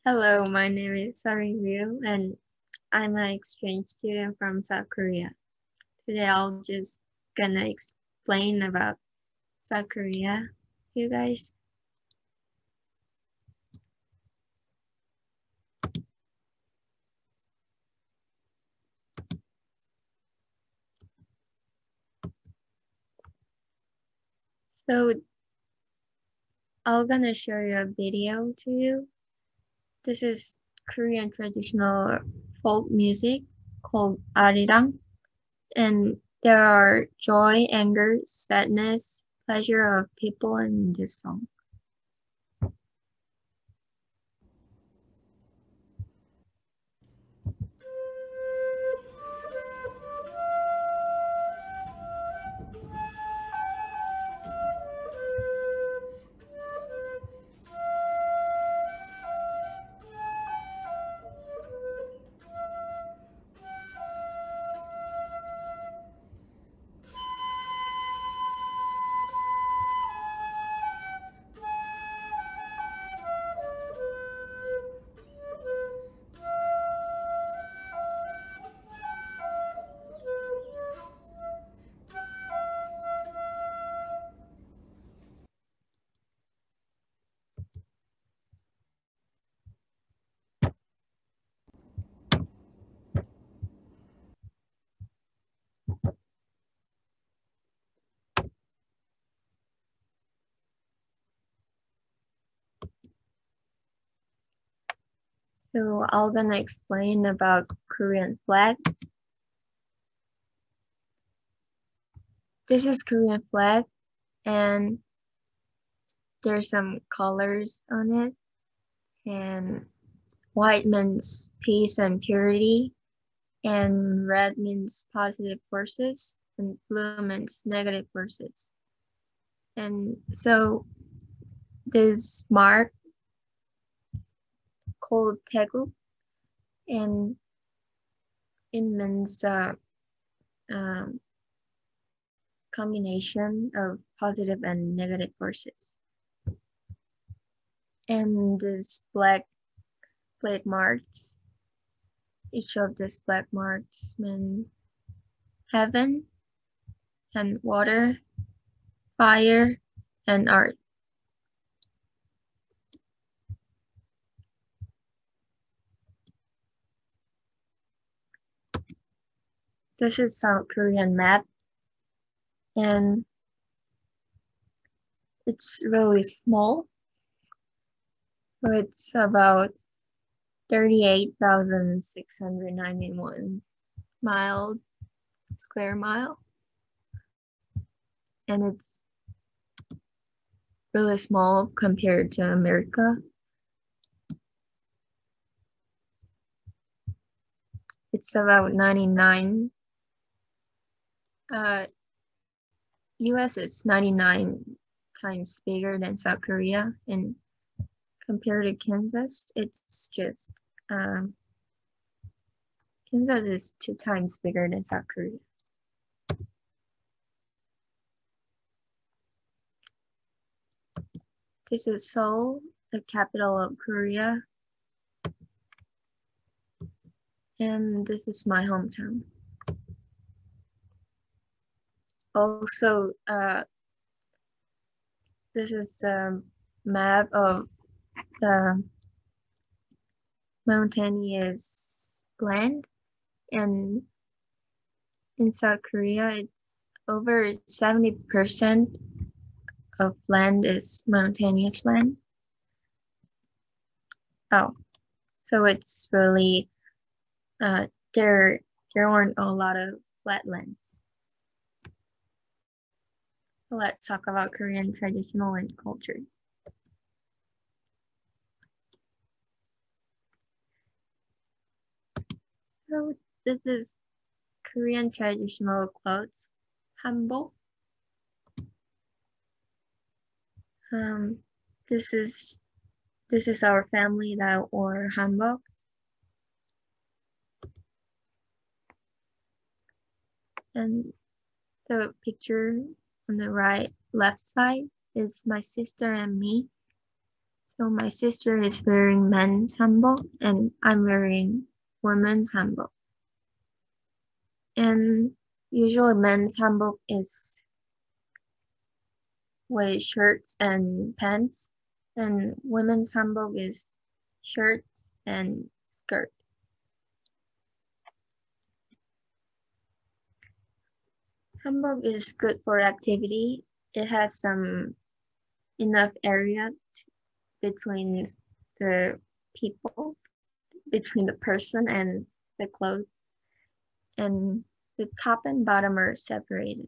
Hello, my name is Seorin and I'm an exchange student from South Korea. Today I'll just gonna explain about South Korea, you guys. So I'm gonna show you a video to you. This is Korean traditional folk music called arirang, and there are joy, anger, sadness, pleasure of people in this song. So I'm gonna explain about Korean flag. This is Korean flag and there's some colors on it, and white means peace and purity, and red means positive forces, and blue means negative forces. And so this mark called Taegu, and it means the um, combination of positive and negative forces. And this black marks, each of these black marks mean heaven and water, fire, and art. This is South Korean map, and it's really small. So it's about 38,691 square mile, and it's really small compared to America. It's about 99. US is 99 times bigger than South Korea, and compared to Kansas, it's just Kansas is 2 times bigger than South Korea. This is Seoul, the capital of Korea, and this is my hometown. Also, this is a map of the mountainous land, and in South Korea, it's over 70% of land is mountainous land. Oh, so it's really there aren't a lot of flatlands. So let's talk about Korean traditional and cultures. So this is Korean traditional clothes, hanbok. This is our family that wore hanbok. And the picture on the left side is my sister and me. So my sister is wearing men's hanbok and I'm wearing women's hanbok. And usually men's hanbok is with shirts and pants, and women's hanbok is shirts and skirt. Hanbok is good for activity. It has some enough area between the people, between the person and the clothes, and the top and bottom are separated.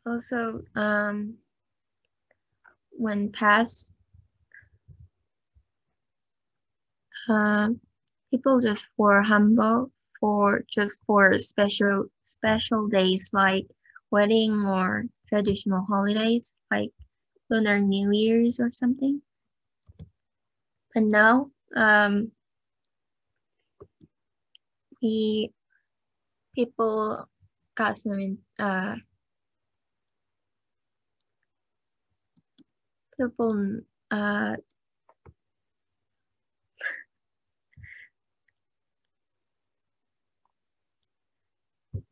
Also, when passed, people just wore hanbok for special days like wedding or traditional holidays like Lunar New Year's or something. But now, people got some people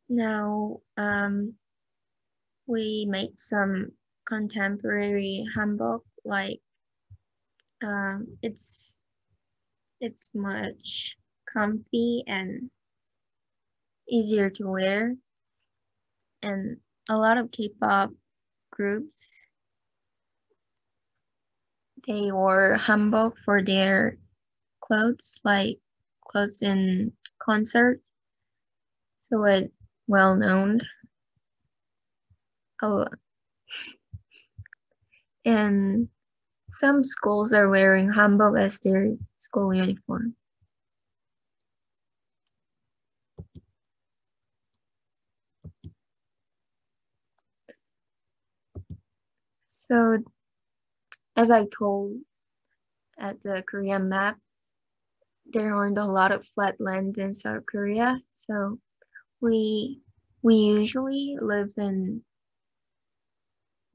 now we made some contemporary hanbok, like it's much comfy and easier to wear, and a lot of K-pop groups, they wore hanbok for their clothes, like clothes in concert, so it's well known. Oh, and some schools are wearing hanbok as their school uniform. So, as I told at the Korean map, there aren't a lot of flat lands in South Korea, so we usually live in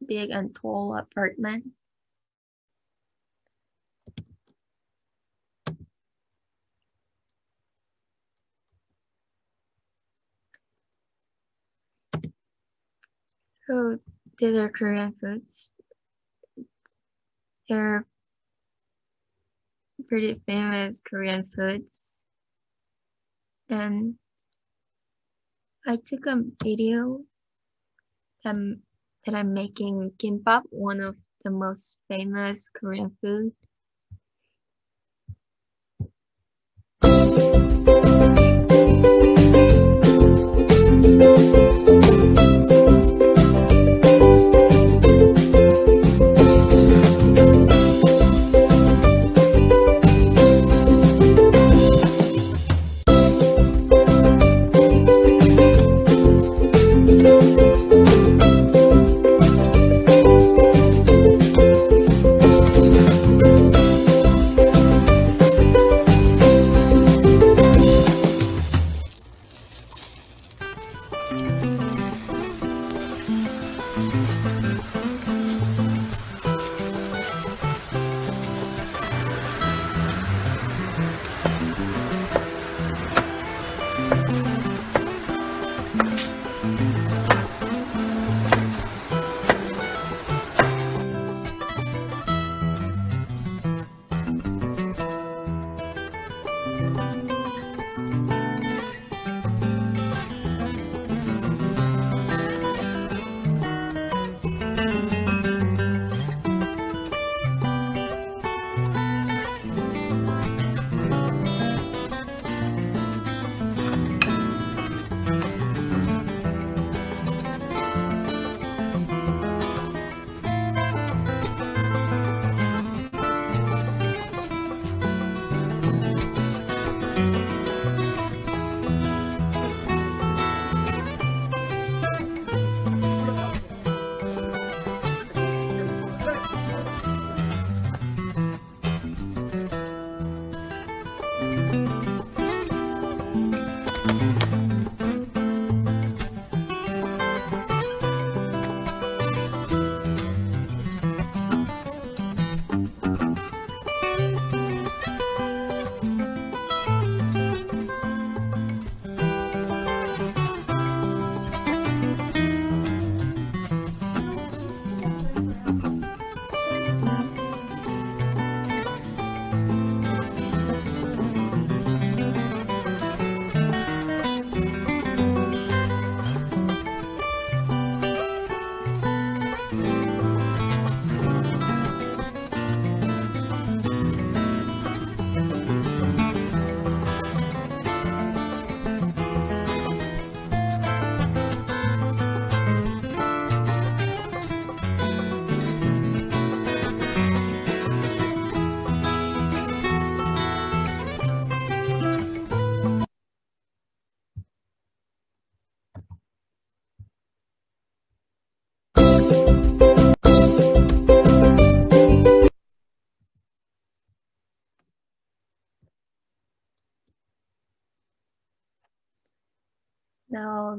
big and tall apartments. So these are Korean foods. They're pretty famous Korean foods. And I took a video that I'm making gimbap, one of the most famous Korean food.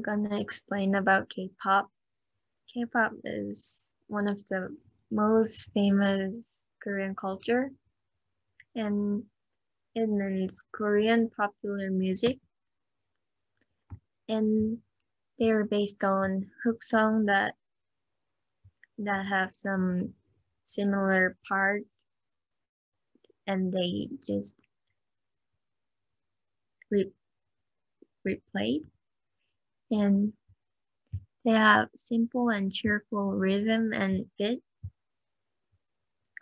I'm gonna explain about K-pop. K-pop is one of the most famous Korean culture, and it means Korean popular music, and they are based on hook song that have some similar parts, and they just re- replayed, and they have simple and cheerful rhythm and beat.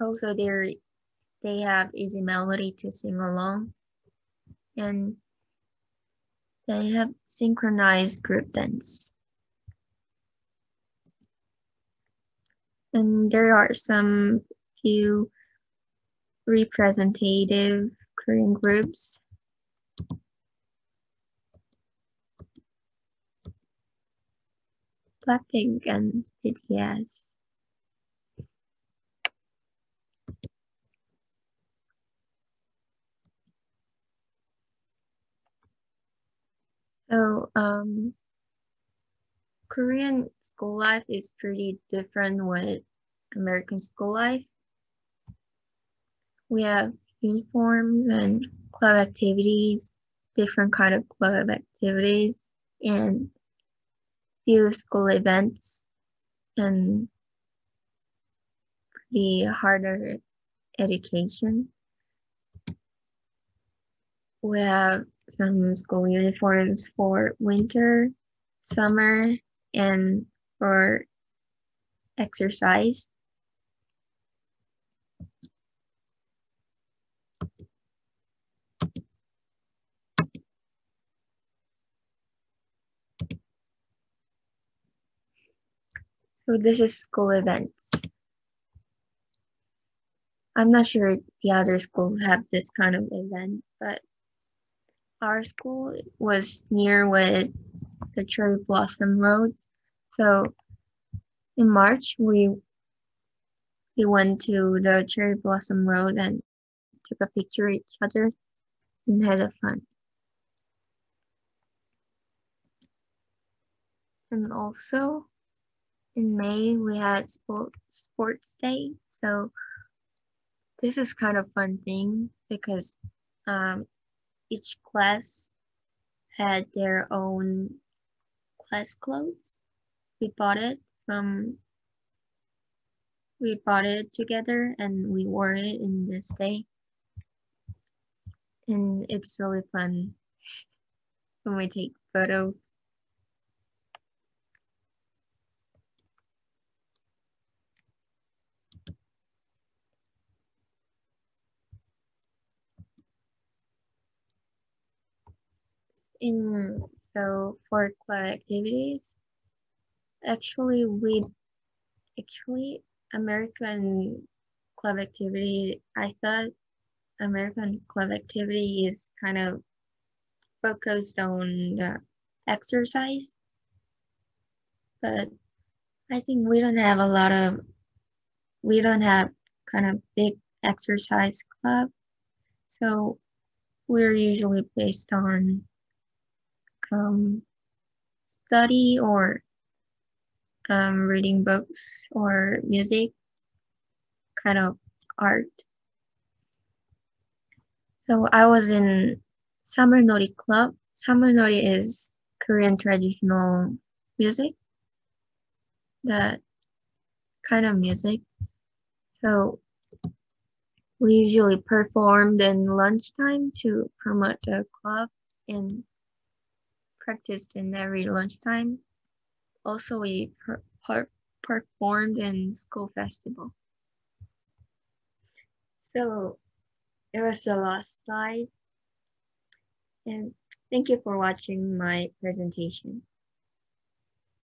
Also, they have easy melody to sing along, and they have synchronized group dance. And there are some few representative Korean groups. Blackpink and BTS. So Korean school life is pretty different with American school life. We have uniforms and club activities, different kind of club activities, and few school events, and pretty harder education. We have some school uniforms for winter, summer, and for exercise. So this is school events. I'm not sure if the other schools have this kind of event, but our school was near with the Cherry Blossom Roads. So in March, we went to the Cherry Blossom Road and took a picture of each other and had a fun. And also in May, we had sports day. So this is kind of fun thing because each class had their own class clothes. We bought it from we bought it together and we wore it in this day. And it's really fun when we take photos. So for club activities, actually we actually American club activity, I thought American club activity is kind of focused on the exercise, but I think we don't have kind of big exercise club. So we're usually based on study or reading books or music, kind of art. So I was in Summer Nori Club. Summer Nori is Korean traditional music, that kind of music. So we usually performed in lunchtime to promote the club and practiced in every lunchtime. Also, we performed in school festival. So it was the last slide, and thank you for watching my presentation.